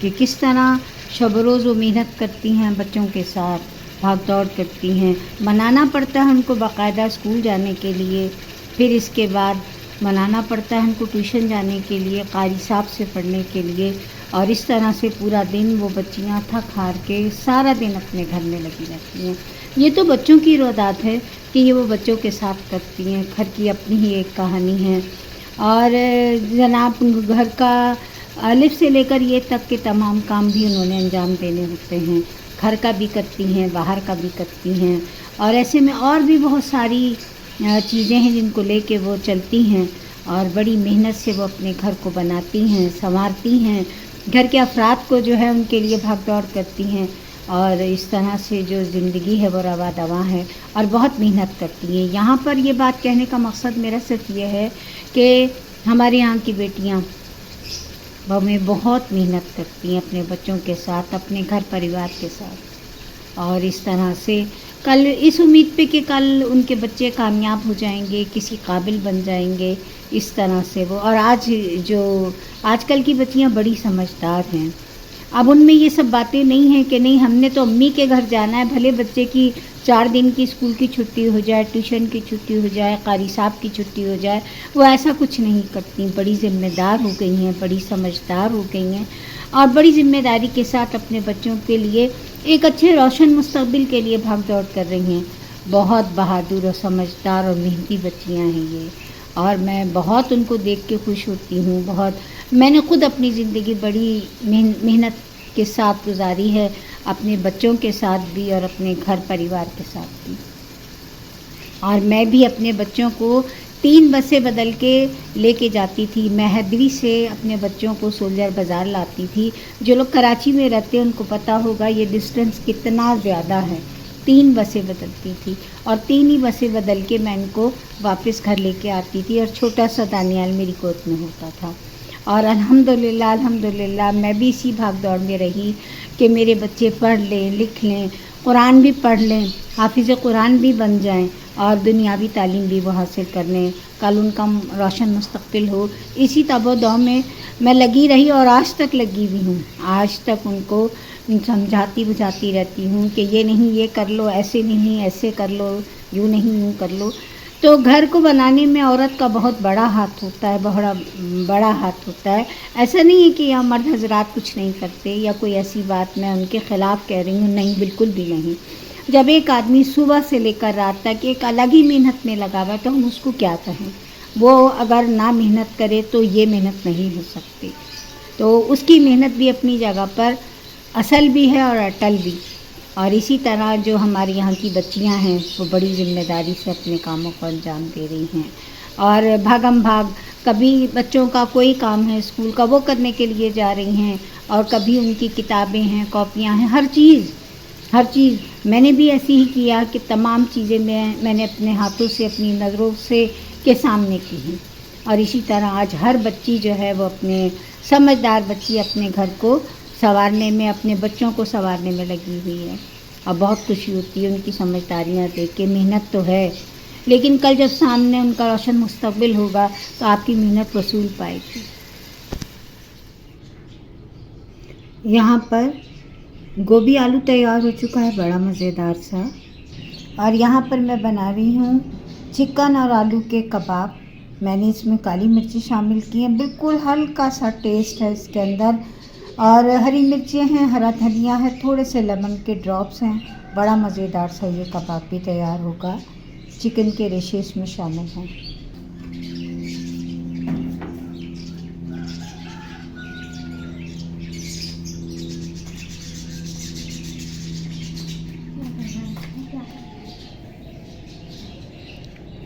کہ کس طرح شب و روز وہ محنت کرتی ہیں بچوں کے ساتھ، بھاگ دوڑ کرتی ہیں، منانا پڑتا ہے ان کو باقاعدہ اسکول جانے کے لیے، پھر اس کے بعد منانا پڑتا ہے ان کو ٹیوشن جانے کے لیے، قاری صاحب سے پڑھنے کے لیے، اور اس طرح سے پورا دن وہ بچیاں تھک ہار کے سارا دن اپنے گھر میں لگی رہتی ہیں۔ یہ تو بچوں کی روعات ہے کہ یہ وہ بچوں کے ساتھ کرتی ہیں، گھر کی اپنی ہی ایک کہانی ہے۔ اور جناب گھر کا الف سے لے کر یہ تک کہ تمام کام بھی انہوں نے انجام دینے ہوتے ہیں، گھر کا بھی کرتی ہیں، باہر کا بھی کرتی ہیں، اور ایسے میں اور بھی بہت ساری چیزیں ہیں جن کو لے کے وہ چلتی ہیں، اور بڑی محنت سے وہ اپنے گھر کو بناتی ہیں، سنوارتی ہیں، گھر کے افراد کو جو ہے ان کے لیے بھاگ دوڑ کرتی ہیں، اور اس طرح سے جو زندگی ہے وہ رواں دواں ہے، اور بہت محنت کرتی ہیں۔ یہاں پر یہ بات کہنے کا مقصد میرا صرف یہ ہے کہ ہمارے یہاں کی بیٹیاں میں بہت محنت کرتی ہیں اپنے بچوں کے ساتھ، اپنے گھر پریوار کے ساتھ، اور اس طرح سے کل اس امید پہ کہ کل ان کے بچے کامیاب ہو جائیں گے، کسی قابل بن جائیں گے، اس طرح سے وہ۔ اور آج کل کی بچیاں بڑی سمجھدار ہیں، اب ان میں یہ سب باتیں نہیں ہیں کہ نہیں ہم نے تو امی کے گھر جانا ہے، بھلے بچے کی 4 دن کی اسکول کی چھٹی ہو جائے، ٹیوشن کی چھٹی ہو جائے، قاری صاحب کی چھٹی ہو جائے، وہ ایسا کچھ نہیں کرتی، بڑی ذمہ دار ہو گئی ہیں، بڑی سمجھدار ہو گئی ہیں، اور بڑی ذمہ داری کے ساتھ اپنے بچوں کے لیے ایک اچھے روشن مستقبل کے لیے بھاگ دوڑ کر رہی ہیں۔ بہت بہادر اور سمجھدار اور محنتی بچیاں ہیں یہ، اور میں بہت ان کو دیکھ کے خوش ہوتی ہوں۔ بہت میں نے خود اپنی زندگی بڑی محنت کے ساتھ گزاری ہے، اپنے بچوں کے ساتھ بھی اور اپنے گھر پریوار کے ساتھ بھی، اور میں بھی اپنے بچوں کو 3 بسیں بدل کے لے کے جاتی تھی۔ میں حیدری سے اپنے بچوں کو سولجر بازار لاتی تھی، جو لوگ کراچی میں رہتے ہیں ان کو پتہ ہوگا یہ ڈسٹنس کتنا زیادہ ہے، 3 بسیں بدلتی تھی، اور 3 ہی بسیں بدل کے میں ان کو واپس گھر لے کے آتی تھی، اور چھوٹا سا دانیال میری گود میں ہوتا تھا۔ اور الحمدللہ میں بھی اسی بھاگ دوڑ میں رہی کہ میرے بچے پڑھ لیں، لکھ لیں، قرآن بھی پڑھ لیں، حافظ قرآن بھی بن جائیں، اور دنیاوی تعلیم بھی وہ حاصل کر لیں، کل ان کا روشن مستقبل ہو۔ اسی تاب و دو میں لگی رہی، اور آج تک لگی بھی ہوں، آج تک ان کو سمجھاتی بجھاتی رہتی ہوں کہ یہ نہیں یہ کر لو، ایسے نہیں ایسے کر لو، یوں نہیں یوں کر لو۔ تو گھر کو بنانے میں عورت کا بہت بڑا ہاتھ ہوتا ہے، بڑا ہاتھ ہوتا ہے۔ ایسا نہیں ہے کہ یہاں مرد حضرات کچھ نہیں کرتے، یا کوئی ایسی بات میں ان کے خلاف کہہ رہی ہوں، نہیں، بالکل بھی نہیں۔ جب ایک آدمی صبح سے لے کر رات تک ایک الگ ہی محنت میں لگا ہوا ہے تو ہم اس کو کیا کہیں، وہ اگر نہ محنت کرے تو یہ محنت نہیں ہو سکتی۔ تو اس کی محنت بھی اپنی جگہ پر اصل بھی ہے اور اٹل بھی، اور اسی طرح جو ہمارے یہاں کی بچیاں ہیں وہ بڑی ذمہ داری سے اپنے کاموں کو انجام دے رہی ہیں، اور بھاگم بھاگ کبھی بچوں کا کوئی کام ہے اسکول کا وہ کرنے کے لیے جا رہی ہیں، اور کبھی ان کی کتابیں ہیں، کاپیاں ہیں، ہر چیز میں نے بھی ایسے ہی کیا کہ تمام چیزیں میں نے اپنے ہاتھوں سے اپنی نظروں سے کے سامنے کی ہیں، اور اسی طرح آج ہر بچی جو ہے وہ اپنے سمجھدار بچی اپنے گھر کو سنوارنے میں، اپنے بچوں کو سنوارنے میں لگی ہوئی ہے، اور بہت خوشی ہوتی ہے ان کی سمجھداریاں دیکھ کے۔ محنت تو ہے، لیکن کل جب سامنے ان کا روشن مستقبل ہوگا تو آپ کی محنت وصول پائے گی۔ یہاں پر گوبھی آلو تیار ہو چکا ہے بڑا مزیدار سا، اور یہاں پر میں بنا رہی ہوں چکن اور آلو کے کباب۔ میں نے اس میں کالی مرچی شامل کی ہیں، بالکل ہلکا سا ٹیسٹ ہے اس کے اندر، اور ہری مرچیں ہیں، ہرا دھنیا ہے، تھوڑے سے لیمن کے ڈراپس ہیں، بڑا مزیدار سا یہ کباب بھی تیار ہوگا۔ چکن کے ریشے اس میں شامل ہیں۔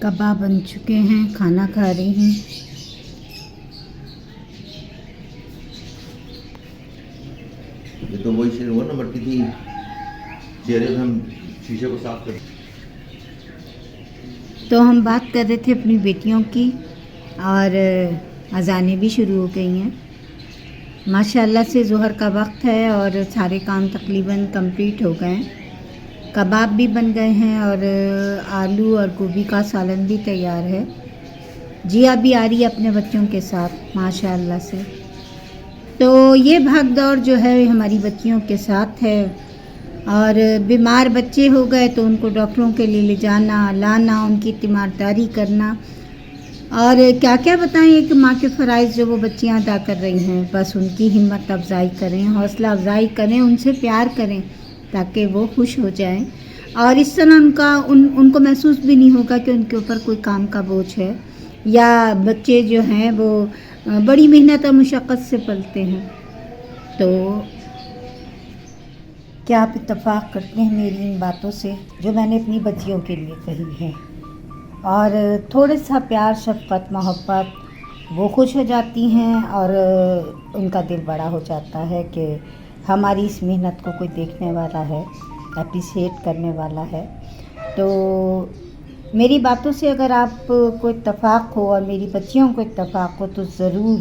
کباب بن چکے ہیں، کھانا کھا رہی ہیں۔ یہ تو وہی شیر ہوا نا، مٹی تھی چہرے میں ہم شیشے کو صاف کرتے۔ تو ہم بات کر رہے تھے اپنی بیٹیوں کی، اور اذانیں بھی شروع ہو گئی ہیں ماشاءاللہ سے۔ ظہر کا وقت ہے اور سارے کام تقریباً کمپلیٹ ہو گئے ہیں، کباب بھی بن گئے ہیں، اور آلو اور گوبھی کا سالن بھی تیار ہے۔ جیا بھی آ رہی ہے اپنے بچوں کے ساتھ ماشاءاللہ سے۔ تو یہ بھاگ دوڑ جو ہے ہماری بچیوں کے ساتھ ہے، اور بیمار بچے ہو گئے تو ان کو ڈاکٹروں کے لیے لے جانا لانا، ان کی تیمارداری کرنا، اور کیا کیا بتائیں کہ ماں کے فرائض جو وہ بچیاں ادا کر رہی ہیں، بس ان کی ہمت افزائی کریں، حوصلہ افزائی کریں، ان سے پیار کریں تاکہ وہ خوش ہو جائیں، اور اس طرح ان کو محسوس بھی نہیں ہوگا کہ ان کے اوپر کوئی کام کا بوجھ ہے، یا بچے جو ہیں وہ بڑی محنت اور مشقت سے پلتے ہیں۔ تو کیا آپ اتفاق کرتے ہیں میری ان باتوں سے جو میں نے اپنی بچیوں کے لیے کہی ہے؟ اور تھوڑا سا پیار، شفقت، محبت، وہ خوش ہو جاتی ہیں اور ان کا دل بڑا ہو جاتا ہے کہ ہماری اس محنت کو کوئی دیکھنے والا ہے، اپریشیٹ کرنے والا ہے۔ تو میری باتوں سے اگر آپ کو اتفاق ہو اور میری بچیوں کو اتفاق ہو تو ضرور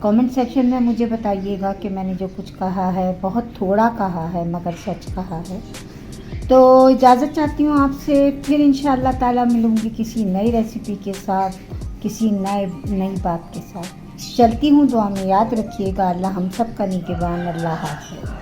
کامنٹ سیکشن میں مجھے بتائیے گا کہ میں نے جو کچھ کہا ہے بہت تھوڑا کہا ہے مگر سچ کہا ہے۔ تو اجازت چاہتی ہوں آپ سے، پھر انشاءاللہ تعالیٰ ملوں گی کسی نئی ریسیپی کے ساتھ، کسی نئی بات کے ساتھ۔ چلتی ہوں، دعا میں یاد رکھیے گا۔ اللہ ہم سب کا نگہبان۔ اللہ حافظ۔